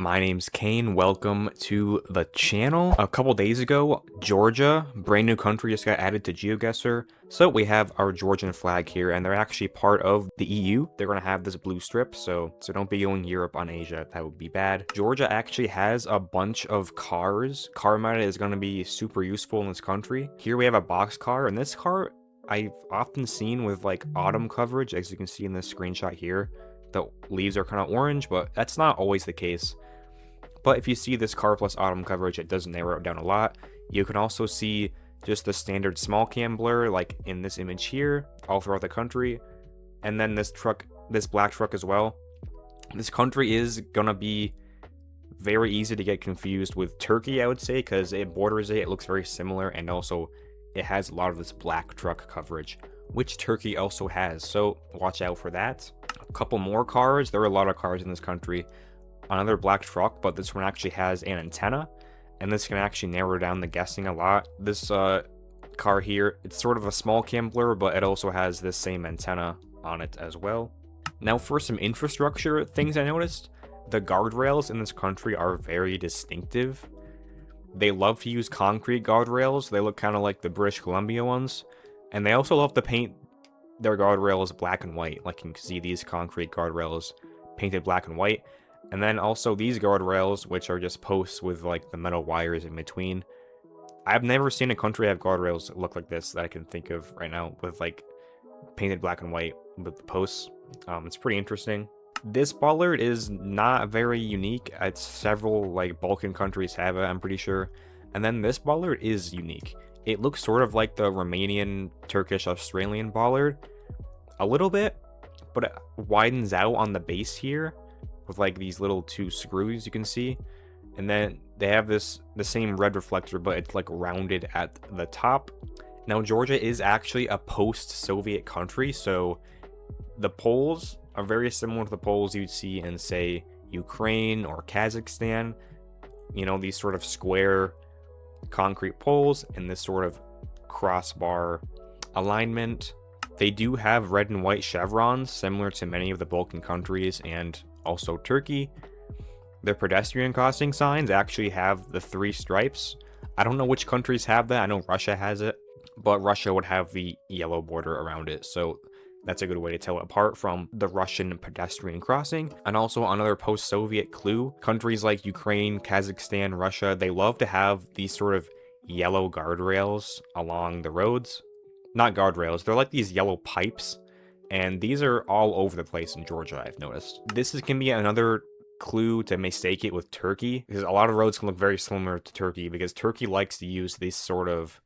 My name's Kane. Welcome to the channel. A couple days ago, Georgia, brand new country, just got added to GeoGuessr. So we have our Georgian flag here, and they're actually part of the EU. They're going to have this blue strip, so don't be going Europe on Asia. That would be bad. Georgia actually has a bunch of cars. Car meta is going to be super useful in this country. Here we have a box car, and this car I've often seen with like autumn coverage, as you can see in this screenshot here. The leaves are kind of orange, but that's not always the case. But if you see this car plus autumn coverage, it does narrow it down a lot. You can also see just the standard small cam blur, like in this image here, all throughout the country. And then this truck, this black truck as well. This country is gonna be very easy to get confused with Turkey, I would say, because it borders it. It looks very similar, and also it has a lot of this black truck coverage, which Turkey also has. So watch out for that. A couple more cars. There are a lot of cars in this country. Another black truck, but this one actually has an antenna, and this can actually narrow down the guessing a lot. This car here, it's sort of a small cam blur, but it also has this same antenna on it as well. Now for some infrastructure things I noticed, the guardrails in this country are very distinctive. They love to use concrete guardrails. They look kind of like the British Columbia ones, and they also love to paint their guardrails black and white. Like you can see these concrete guardrails painted black and white. And then also these guardrails, which are just posts with like the metal wires in between. I've never seen a country have guardrails that look like this that I can think of right now, with like painted black and white with the posts. It's pretty interesting. This bollard is not very unique. It's several like Balkan countries have it, I'm pretty sure. And then this bollard is unique. It looks sort of like the Romanian, Turkish, Australian bollard a little bit, but it widens out on the base here with like these little two screws you can see. And then they have the same red reflector, but it's like rounded at the top. Now Georgia is actually a post-Soviet country, so the poles are very similar to the poles you'd see in, say, Ukraine or Kazakhstan. You know, these sort of square concrete poles and this sort of crossbar alignment. They do have red and white chevrons, similar to many of the Balkan countries and also Turkey. Their pedestrian crossing signs actually have the 3 stripes. I don't know which countries have that. I know Russia has it, but Russia would have the yellow border around it, so that's a good way to tell it apart from the Russian pedestrian crossing. And also another post-Soviet clue, countries like Ukraine, Kazakhstan, Russia, they love to have these sort of yellow guardrails along the roads. Not guardrails, they're like these yellow pipes, and these are all over the place in Georgia, I've noticed. This can be another clue to mistake it with Turkey, because a lot of roads can look very similar to Turkey, because Turkey likes to use this sort of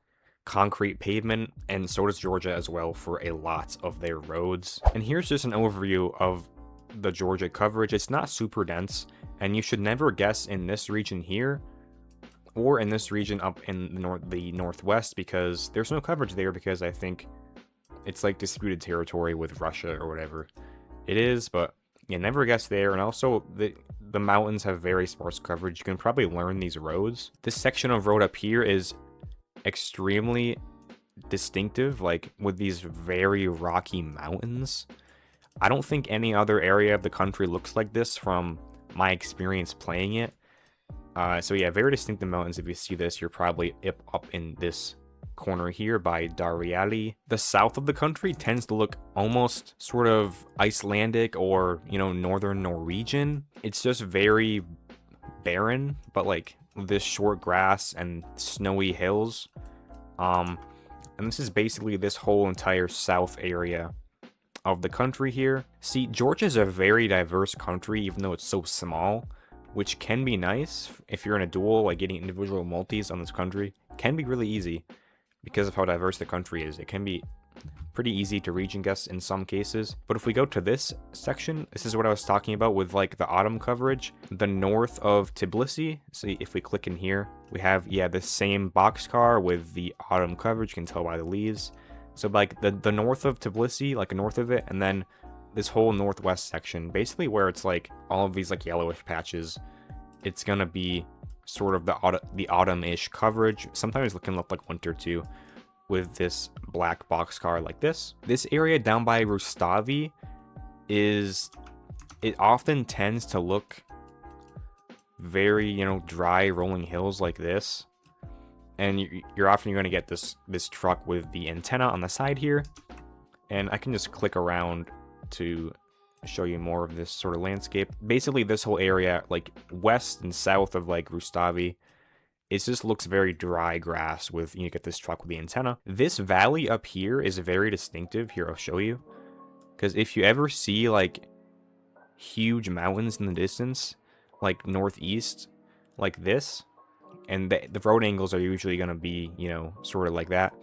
concrete pavement, and so does Georgia as well for a lot of their roads. And here's just an overview of the Georgia coverage. It's not super dense, and you should never guess in this region here or in this region up in the northwest, because there's no coverage there, because I think it's like disputed territory with Russia or whatever it is. But yeah, never guess there. And also the mountains have very sparse coverage. You can probably learn these roads. This section of road up here is extremely distinctive, like with these very rocky mountains. I don't think any other area of the country looks like this from my experience playing it. So yeah, very distinctive mountains. If you see this, you're probably up in this corner here by Dariali. The south of the country tends to look almost sort of Icelandic or, you know, northern Norwegian. It's just very barren, but like this short grass and snowy hills. And this is basically this whole entire south area of the country here. See, Georgia is a very diverse country, even though it's so small, which can be nice if you're in a duel. Like getting individual multis on this country can be really easy because of how diverse the country is. It can be pretty easy to region guess in some cases. But if we go to this section, this is what I was talking about with like the autumn coverage. The north of Tbilisi, see if we click in here, we have, yeah, the same boxcar with the autumn coverage. You can tell by the leaves. So like the north of Tbilisi, like north of it, and then this whole northwest section, basically where it's like all of these like yellowish patches, it's gonna be sort of the autumn-ish coverage. Sometimes it can look like winter too, with this black boxcar like this. This area down by Rustavi it often tends to look very, you know, dry rolling hills like this. And you're often going to get this truck with the antenna on the side here. And I can just click around to show you more of this sort of landscape. Basically, this whole area, like west and south of like Rustavi, it just looks very dry grass with, you get this truck with the antenna. This valley up here is very distinctive. Here, I'll show you. Because if you ever see like huge mountains in the distance, like northeast, like this, and the road angles are usually going to be, you know, sort of like that.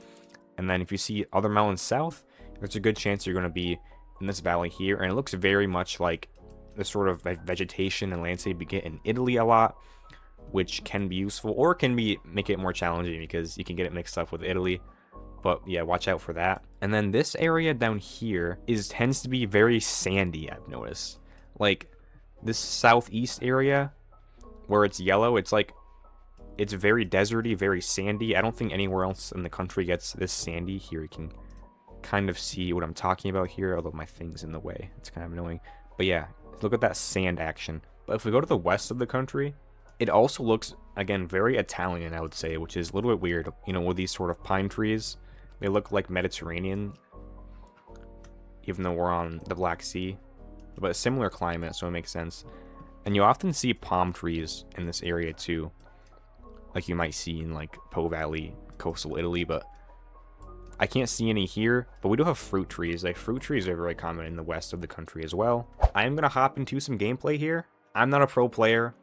And then if you see other mountains south, there's a good chance you're going to be in this valley here. And it looks very much like the sort of vegetation and landscape you get in Italy a lot, which can be useful or can make it more challenging because you can get it mixed up with Italy. But yeah, watch out for that. And then this area down here tends to be very sandy, I've noticed. Like this southeast area where it's yellow, it's very deserty, very sandy. I don't think anywhere else in the country gets this sandy. Here you can kind of see what I'm talking about here, although my thing's in the way. It's kind of annoying. But yeah, look at that sand action. But if we go to the west of the country, it also looks, again, very Italian, I would say, which is a little bit weird. You know, with these sort of pine trees, they look like Mediterranean, even though we're on the Black Sea. But a similar climate, so it makes sense. And you often see palm trees in this area too, like you might see in like Po Valley, coastal Italy, but I can't see any here. But we do have fruit trees. Like fruit trees are very common in the west of the country as well. I am gonna hop into some gameplay here. I'm not a pro player.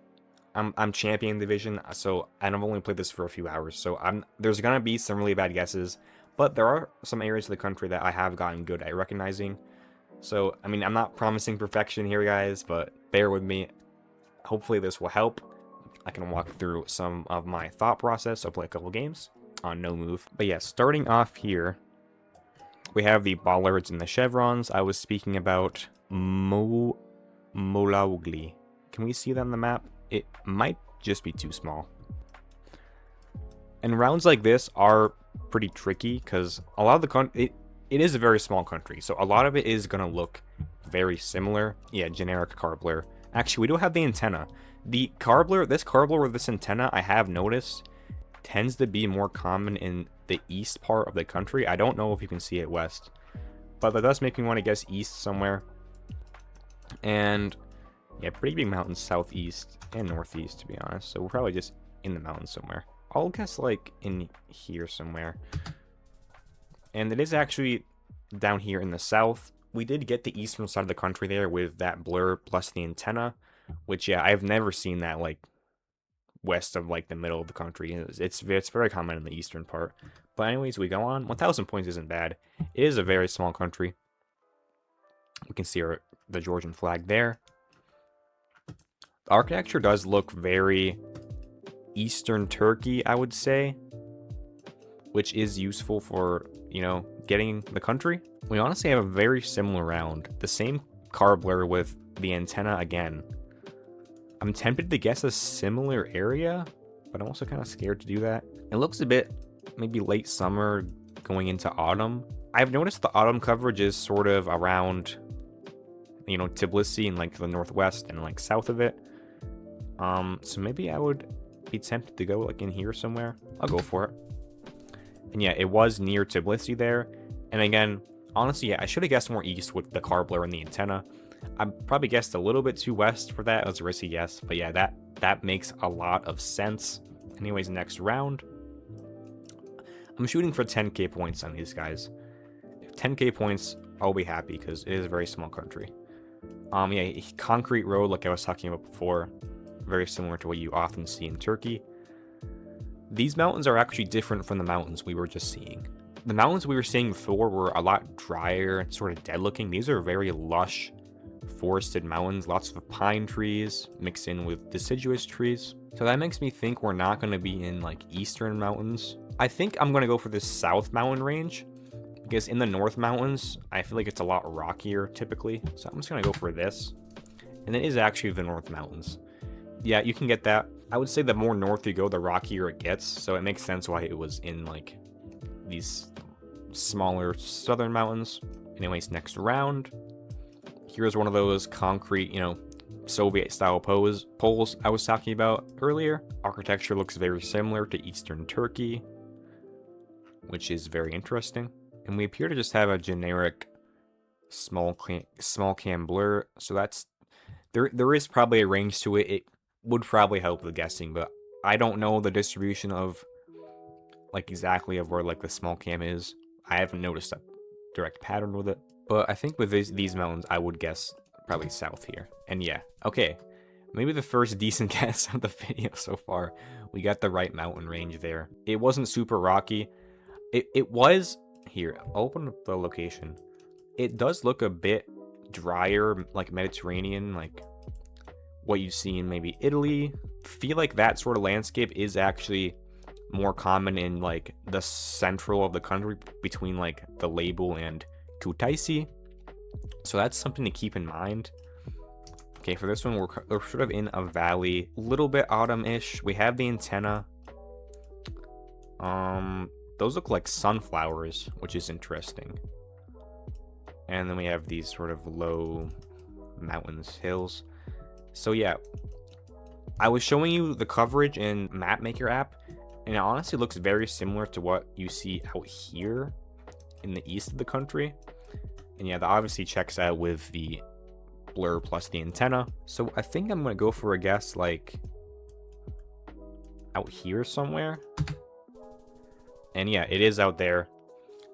I'm champion division, so I've only played this for a few hours. So there's gonna be some really bad guesses, but there are some areas of the country that I have gotten good at recognizing. So I mean, I'm not promising perfection here, guys, but bear with me. Hopefully this will help. I can walk through some of my thought process. I'll play a couple games on no move. But yeah, starting off here, we have the bollards and the chevrons. I was speaking about Molaugli. Can we see that on the map? It might just be too small. And rounds like this are pretty tricky because a lot of the country, it is a very small country, so a lot of it is gonna look very similar. Yeah, generic carbler. Actually, we do have the antenna. The carbler, this carbler with this antenna, I have noticed, tends to be more common in the east part of the country. I don't know if you can see it west, but that does make me want to guess east somewhere. And yeah, pretty big mountains southeast and northeast, to be honest. So we're probably just in the mountains somewhere. I'll guess like in here somewhere. And it is actually down here in the south. We did get the eastern side of the country there with that blur plus the antenna, which yeah, I've never seen that like west of like the middle of the country. It's very common in the eastern part. But anyways, we go on. 1,000 points isn't bad. It is a very small country. We can see the Georgian flag there. The architecture does look very Eastern Turkey, I would say, which is useful for, you know, getting the country. We honestly have a very similar round. The same carbler with the antenna again. I'm tempted to guess a similar area, but I'm also kind of scared to do that. It looks a bit maybe late summer going into autumn. I've noticed the autumn coverage is sort of around, you know, Tbilisi and like the northwest and like south of it. So maybe I would be tempted to go like in here somewhere. I'll go for it. And yeah, it was near Tbilisi there. And again, honestly, yeah, I should have guessed more east with the carbler and the antenna. I probably guessed a little bit too west for that. It was a risky guess, but yeah, that makes a lot of sense. Anyways, next round. I'm shooting for 10k points on these guys. 10k points, I'll be happy because it is a very small country. Yeah, concrete road like I was talking about before. Very similar to what you often see in Turkey. These mountains are actually different from the mountains we were just seeing. The mountains we were seeing before were a lot drier and sort of dead looking. These are very lush, forested mountains, lots of pine trees mixed in with deciduous trees. So that makes me think we're not going to be in like eastern mountains. I think I'm going to go for this south mountain range because in the north mountains, I feel like it's a lot rockier typically. So I'm just going to go for this. And it is actually the north mountains. Yeah, you can get that. I would say the more north you go, the rockier it gets. So it makes sense why it was in like these smaller southern mountains. Anyways, next round. Here's one of those concrete, you know, Soviet-style poles I was talking about earlier. Architecture looks very similar to Eastern Turkey, which is very interesting. And we appear to just have a generic small cam blur, so that's there is probably a range to it. It would probably help with guessing, but I don't know the distribution of like exactly of where like the small cam is. I haven't noticed a direct pattern with it, but I think with these mountains I would guess probably south here. And yeah, okay, maybe the first decent guess of the video so far. We got the right mountain range there. It wasn't super rocky. It was here. I'll open up the location. It does look a bit drier, like Mediterranean, like what you see in maybe Italy. Feel like that sort of landscape is actually more common in like the central of the country between like the Label and Kutaisi. So that's something to keep in mind. Okay, for this one, we're sort of in a valley, a little bit autumn-ish. We have the antenna. Those look like sunflowers, which is interesting. And then we have these sort of low mountains, hills. So yeah, I was showing you the coverage in Mapmaker app, and it honestly looks very similar to what you see out here in the east of the country. And yeah, that obviously checks out with the blur plus the antenna. So I think I'm gonna go for a guess like out here somewhere. And yeah, it is out there.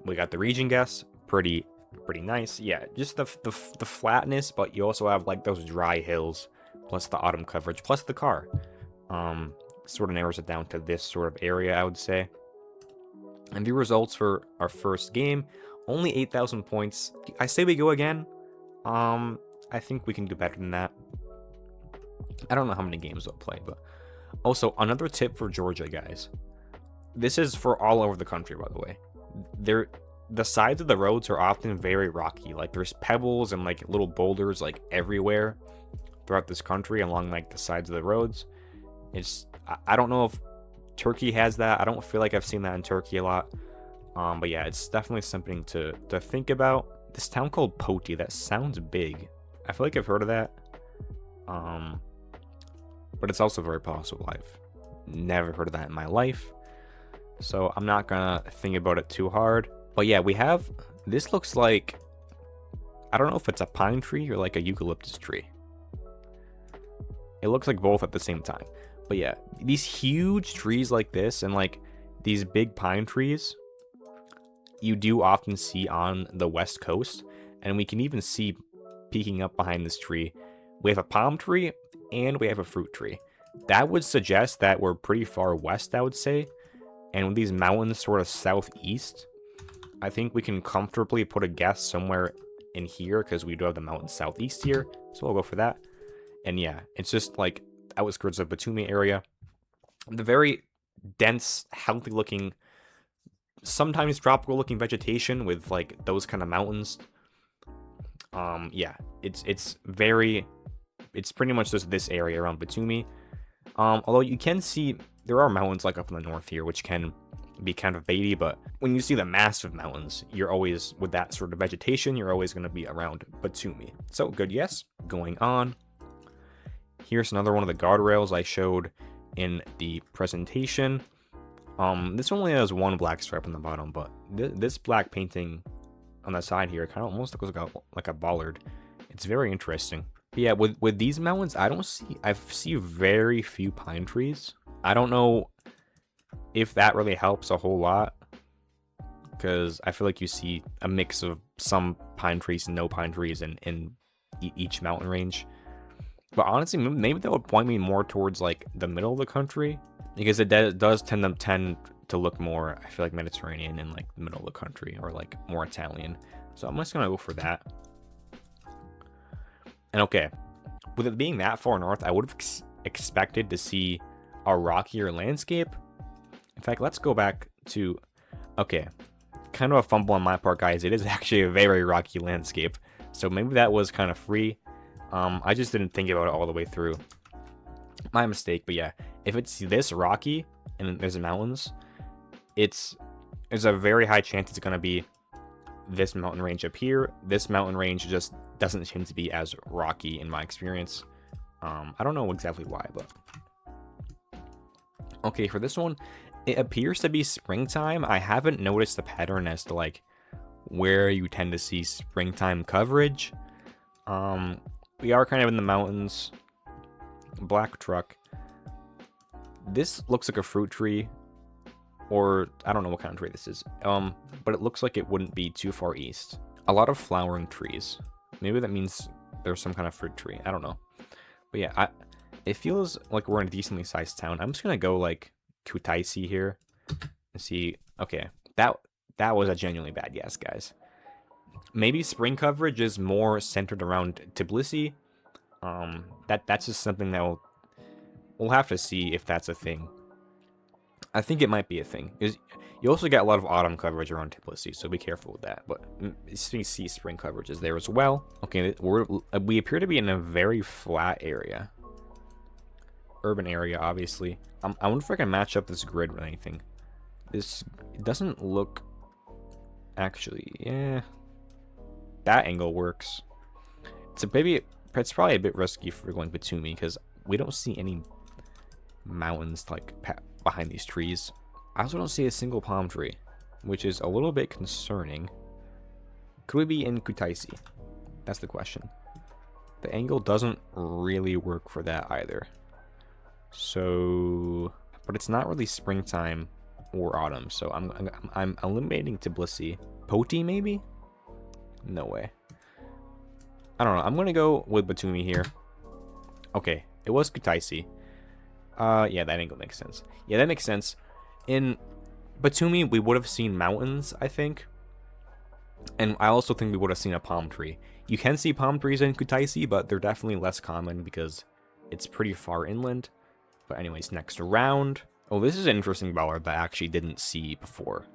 We got the region guess, pretty nice. Yeah, just the flatness, but you also have like those dry hills plus the autumn coverage plus the car. Sort of narrows it down to this sort of area, I would say. And the results for our first game, only 8,000 points. I say we go again. I think we can do better than that. I don't know how many games we'll play, but also another tip for Georgia, guys. This is for all over the country, by the way. The sides of the roads are often very rocky. Like there's pebbles and like little boulders like everywhere throughout this country along like the sides of the roads. I don't know if Turkey has that. I don't feel like I've seen that in Turkey a lot. But yeah, it's definitely something to think about. This town called Poti, that sounds big. I feel like I've heard of that. But it's also very possible I've never heard of that in my life. So I'm not gonna think about it too hard. But yeah, we have, this looks like, I don't know if it's a pine tree or like a eucalyptus tree. It looks like both at the same time. But yeah, these huge trees like this and like these big pine trees, you do often see on the west coast. And we can even see peeking up behind this tree, we have a palm tree and we have a fruit tree. That would suggest that we're pretty far west, I would say. And with these mountains sort of southeast, I think we can comfortably put a guess somewhere in here because we do have the mountains southeast here. So we'll go for that. And yeah, it's just like outskirts of Batumi area. The very dense, healthy looking, sometimes tropical looking vegetation with like those kind of mountains. Yeah, it's pretty much just this area around Batumi. Although you can see there are mountains like up in the north here, which can be kind of baity, but when you see the massive mountains, you're always, with that sort of vegetation, you're always going to be around Batumi. So good, yes. Going on. Here's another one of the guardrails I showed in the presentation. This only has one black stripe on the bottom, but this black painting on the side here kind of almost looks like a bollard. It's very interesting. But yeah, with these mountains, I see very few pine trees. I don't know if that really helps a whole lot, because I feel like you see a mix of some pine trees and no pine trees in each mountain range. But honestly, maybe that would point me more towards like the middle of the country, because it does tend to look more, I feel like, Mediterranean in like the middle of the country, or like more Italian. So I'm just gonna go for that. And okay, with it being that far north, I would have expected to see a rockier landscape. In fact, let's go back to, okay, kind of a fumble on my part, guys. It is actually a very rocky landscape, so maybe that was kind of free. I just didn't think about it all the way through. My mistake. But yeah, if it's this rocky and there's mountains, there's a very high chance it's going to be this mountain range up here. This mountain range just doesn't seem to be as rocky in my experience. I don't know exactly why, but okay, for this one, it appears to be springtime. I haven't noticed the pattern as to like where you tend to see springtime coverage. We are kind of in the mountains. Black truck. This looks like a fruit tree, or I don't know what kind of tree this is. But it looks like it wouldn't be too far east. A lot of flowering trees. Maybe that means there's some kind of fruit tree. I don't know. But yeah, it feels like we're in a decently sized town. I'm just gonna go like Kutaisi here and see. Okay, that was a genuinely bad guess, guys. Maybe spring coverage is more centered around Tbilisi. That's just something that we'll have to see if that's a thing. I think it might be a thing. You also get a lot of autumn coverage around Tbilisi, so be careful with that. But you see spring coverage is there as well. Okay, we appear to be in a very flat area. Urban area, obviously. I wonder if I can match up this grid with anything. This doesn't look... Actually, yeah. That angle works. It's probably a bit risky for going Batumi, because we don't see any mountains like behind these trees. I also don't see a single palm tree, which is a little bit concerning. Could we be in Kutaisi? That's the question. The angle doesn't really work for that either. So, but it's not really springtime or autumn, so I'm eliminating Tbilisi. Poti maybe? No way. I don't know. I'm gonna go with Batumi here. Okay, it was Kutaisi. Yeah, that angle makes sense. Yeah, that makes sense. In Batumi, we would have seen mountains, I think. And I also think we would have seen a palm tree. You can see palm trees in Kutaisi, but they're definitely less common because it's pretty far inland. But anyways, next round. Oh, this is an interesting ballard that I actually didn't see before.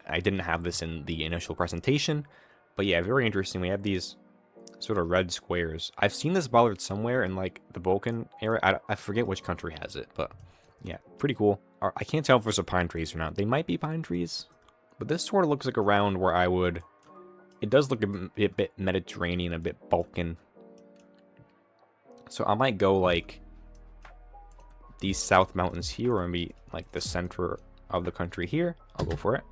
I didn't have this in the initial presentation. But yeah, very interesting. We have these sort of red squares. I've seen this bollard somewhere in like the Balkan area. I forget which country has it, but yeah, pretty cool. I can't tell if there's a pine trees or not. They might be pine trees, but this sort of looks like a round where I would... It does look a bit Mediterranean, a bit Balkan. So I might go like these south mountains here, or maybe like the center of the country here. I'll go for it.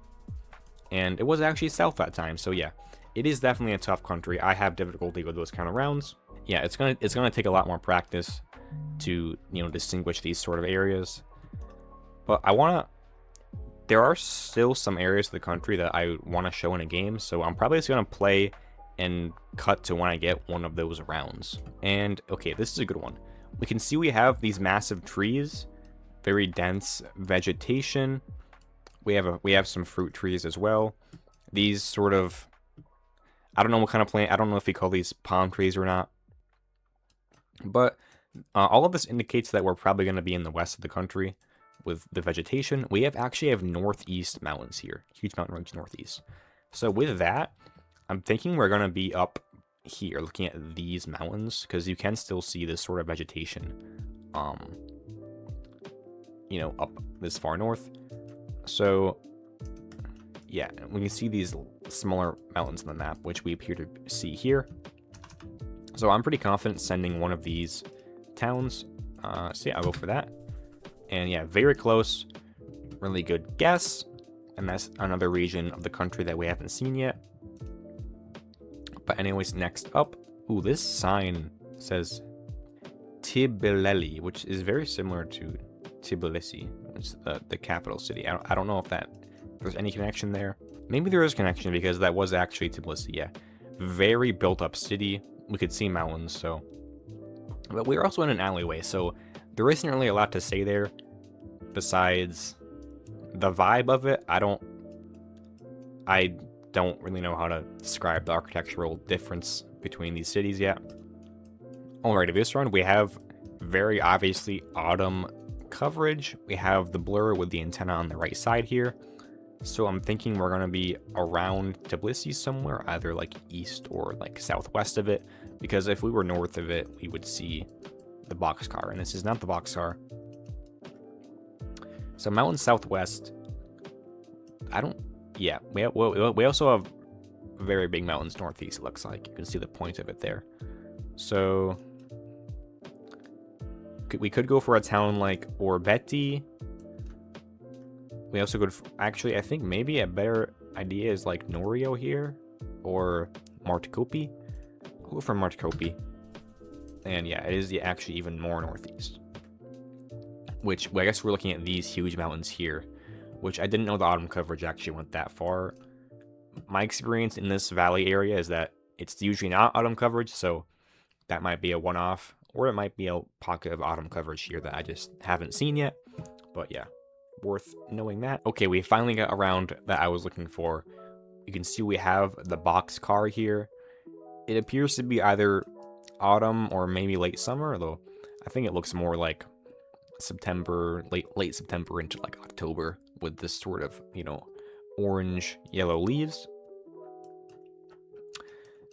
And it was actually south that time, so yeah. It is definitely a tough country. I have difficulty with those kind of rounds. Yeah, it's gonna take a lot more practice to, you know, distinguish these sort of areas. But there are still some areas of the country that I want to show in a game, so I'm probably just gonna play and cut to when I get one of those rounds. And okay, this is a good one. We can see we have these massive trees, very dense vegetation. We have some fruit trees as well. These sort of... I don't know what kind of plant. I don't know if we call these palm trees or not. But all of this indicates that we're probably going to be in the west of the country with the vegetation. We actually have northeast mountains here. Huge mountain range northeast. So with that, I'm thinking we're going to be up here looking at these mountains, because you can still see this sort of vegetation, you know, up this far north. So yeah, we can see these smaller mountains on the map, which we appear to see here. So I'm pretty confident sending one of these towns. So yeah, I'll go for that. And yeah, very close. Really good guess. And that's another region of the country that we haven't seen yet. But anyways, next up. Ooh, this sign says Tbilisi, which is very similar to Tbilisi, which is the capital city. I don't know if there's any connection there. Maybe there is connection, because that was actually Tbilisi, yeah. Very built up city. We could see mountains, so... But we're also in an alleyway, so there isn't really a lot to say there besides the vibe of it. I don't really know how to describe the architectural difference between these cities yet. Alrighty, this round we have very obviously autumn coverage. We have the blur with the antenna on the right side here. So I'm thinking we're going to be around Tbilisi somewhere, either like east or like southwest of it, because if we were north of it, we would see the boxcar, and this is not the boxcar. So mountain southwest, yeah, we also have very big mountains northeast, it looks like. You can see the point of it there. So We could go for a town like Orbetti. We also could, actually, I think maybe a better idea is like Norio here, or Martikopi. I'll go for Martikopi. And yeah, it is actually even more northeast. Which, well, I guess we're looking at these huge mountains here, which I didn't know the autumn coverage actually went that far. My experience in this valley area is that it's usually not autumn coverage, so that might be a one-off, or it might be a pocket of autumn coverage here that I just haven't seen yet. But yeah, worth knowing that. Okay, we finally got around that I was looking for. You can see we have the box car here. It appears to be either autumn or maybe late summer, though I think it looks more like September, late September into like October, with this sort of, you know, orange yellow leaves.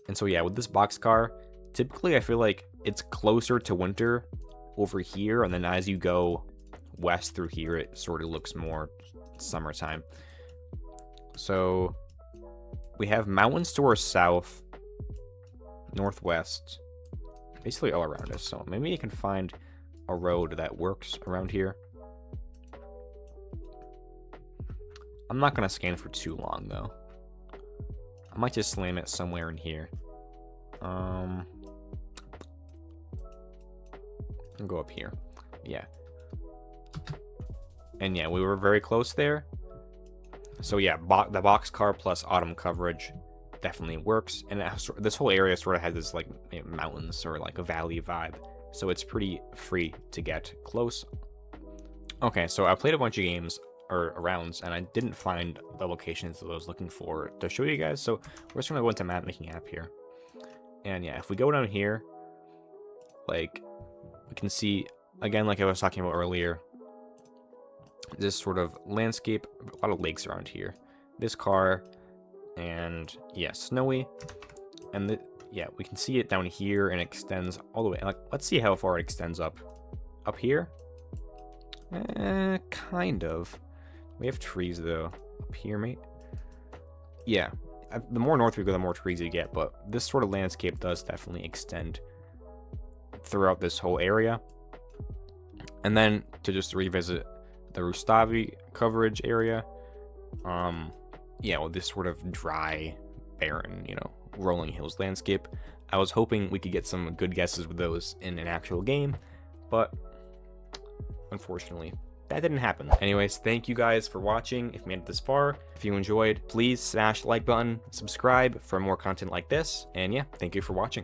And so yeah, with this boxcar, typically I feel like it's closer to winter over here, and then as you go west through here, it sort of looks more summertime. So we have mountains to our south, northwest, basically all around us. So maybe you can find a road that works around here. I'm not gonna scan for too long though. I might just slam it somewhere in here. I'll go up here. Yeah. And yeah, we were very close there. So yeah, the boxcar plus autumn coverage definitely works. And this whole area sort of has this like mountains or like a valley vibe. So it's pretty free to get close. Okay, so I played a bunch of games or rounds, and I didn't find the locations that I was looking for to show you guys. So we're just gonna go into map making app here. And yeah, if we go down here, like we can see again, like I was talking about earlier, this sort of landscape, a lot of lakes around here. This car, and yeah, snowy, and yeah, we can see it down here and extends all the way. Like, let's see how far it extends up. Up here? Kind of. We have trees though. Up here, mate. Yeah, the more north we go, the more trees you get, but this sort of landscape does definitely extend throughout this whole area. And then to just revisit the Rustavi coverage area, yeah, well, this sort of dry, barren, you know, rolling hills landscape. I was hoping we could get some good guesses with those in an actual game, but unfortunately that didn't happen. Anyways, thank you guys for watching. If you made it this far, if you enjoyed, please smash the like button, subscribe for more content like this, and yeah, thank you for watching.